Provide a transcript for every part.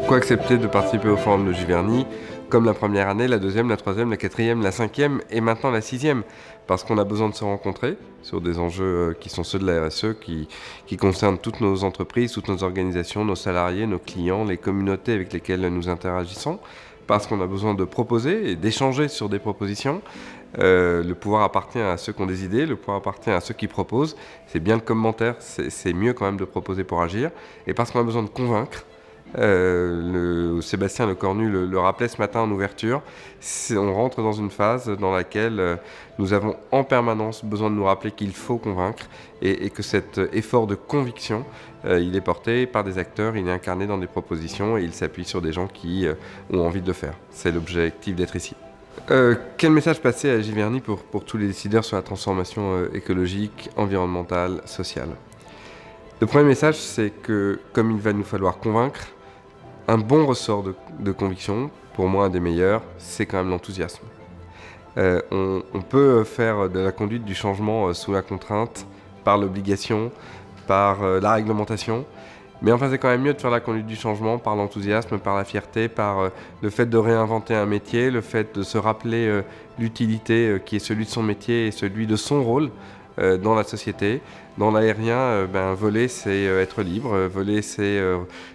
Pourquoi accepter de participer au forum de Giverny comme la première année, la deuxième, la troisième, la quatrième, la cinquième et maintenant la sixième? Parce qu'on a besoin de se rencontrer sur des enjeux qui sont ceux de la RSE, qui concernent toutes nos entreprises, toutes nos organisations, nos salariés, nos clients, les communautés avec lesquelles nous interagissons. Parce qu'on a besoin de proposer et d'échanger sur des propositions. Le pouvoir appartient à ceux qui ont des idées, le pouvoir appartient à ceux qui proposent. C'est bien le commentaire, c'est mieux quand même de proposer pour agir. Et parce qu'on a besoin de convaincre. Sébastien Lecornu le rappelait ce matin en ouverture, on rentre dans une phase dans laquelle nous avons en permanence besoin de nous rappeler qu'il faut convaincre et que cet effort de conviction, il est porté par des acteurs, il est incarné dans des propositions et il s'appuie sur des gens qui ont envie de le faire. C'est l'objectif d'être ici. Quel message passer à Giverny pour tous les décideurs sur la transformation écologique, environnementale, sociale? Le premier message, c'est que comme il va nous falloir convaincre, un bon ressort de conviction, pour moi un des meilleurs, c'est quand même l'enthousiasme. On peut faire de la conduite du changement sous la contrainte, par l'obligation, par la réglementation, mais enfin c'est quand même mieux de faire la conduite du changement par l'enthousiasme, par la fierté, par le fait de réinventer un métier, le fait de se rappeler l'utilité qui est celui de son métier et celui de son rôle dans la société. Dans l'aérien, voler c'est être libre, voler c'est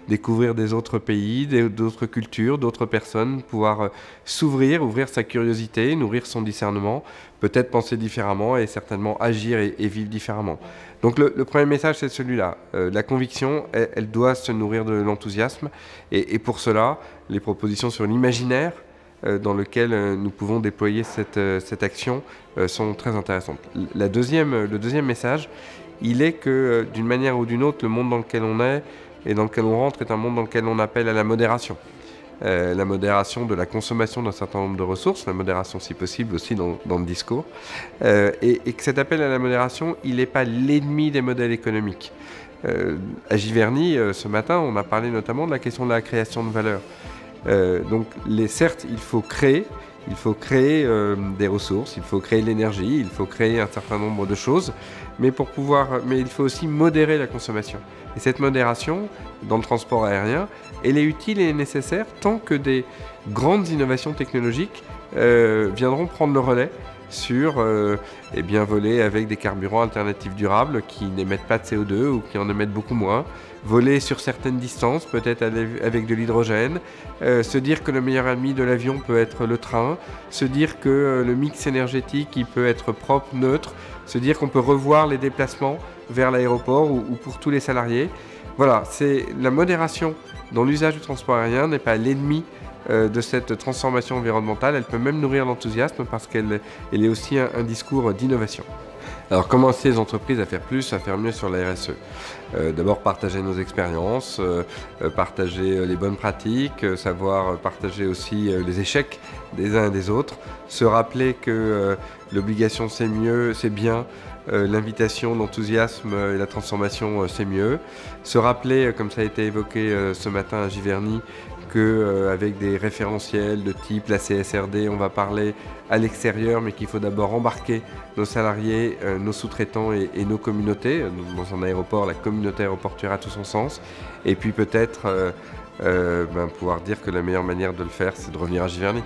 découvrir des autres pays, d'autres cultures, d'autres personnes, pouvoir s'ouvrir, ouvrir sa curiosité, nourrir son discernement, peut-être penser différemment et certainement agir et vivre différemment. Donc le premier message c'est celui-là, la conviction elle doit se nourrir de l'enthousiasme et pour cela les propositions sur l'imaginaire dans lequel nous pouvons déployer cette action sont très intéressantes. Le deuxième message, il est que d'une manière ou d'une autre, le monde dans lequel on est et dans lequel on rentre est un monde dans lequel on appelle à la modération. La modération de la consommation d'un certain nombre de ressources, la modération si possible aussi dans le discours, et que cet appel à la modération, il n'est pas l'ennemi des modèles économiques. À Giverny, ce matin, on a parlé notamment de la question de la création de valeur. Donc certes, il faut créer des ressources, il faut créer l'énergie, il faut créer un certain nombre de choses, mais il faut aussi modérer la consommation. Et cette modération, dans le transport aérien, elle est utile et nécessaire tant que des grandes innovations technologiques viendront prendre le relais sur voler avec des carburants alternatifs durables qui n'émettent pas de CO2 ou qui en émettent beaucoup moins, voler sur certaines distances, peut-être avec de l'hydrogène, se dire que le meilleur ami de l'avion peut être le train, se dire que le mix énergétique il peut être propre, neutre, se dire qu'on peut revoir les déplacements vers l'aéroport ou pour tous les salariés. Voilà, c'est la modération dans l'usage du transport aérien n'est pas l'ennemi de cette transformation environnementale, elle peut même nourrir l'enthousiasme parce qu'elle est aussi un discours d'innovation. Alors comment inciter les entreprises à faire plus, à faire mieux sur la RSE? D'abord partager nos expériences, partager les bonnes pratiques, savoir partager aussi les échecs des uns et des autres, se rappeler que l'obligation c'est mieux, c'est bien, l'invitation, l'enthousiasme et la transformation c'est mieux, se rappeler, comme ça a été évoqué ce matin à Giverny, qu'avec des référentiels de type la CSRD, on va parler à l'extérieur, mais qu'il faut d'abord embarquer nos salariés, nos sous-traitants et nos communautés. Dans un aéroport, la communauté aéroportuaire a tout son sens. Et puis peut-être pouvoir dire que la meilleure manière de le faire, c'est de revenir à Giverny.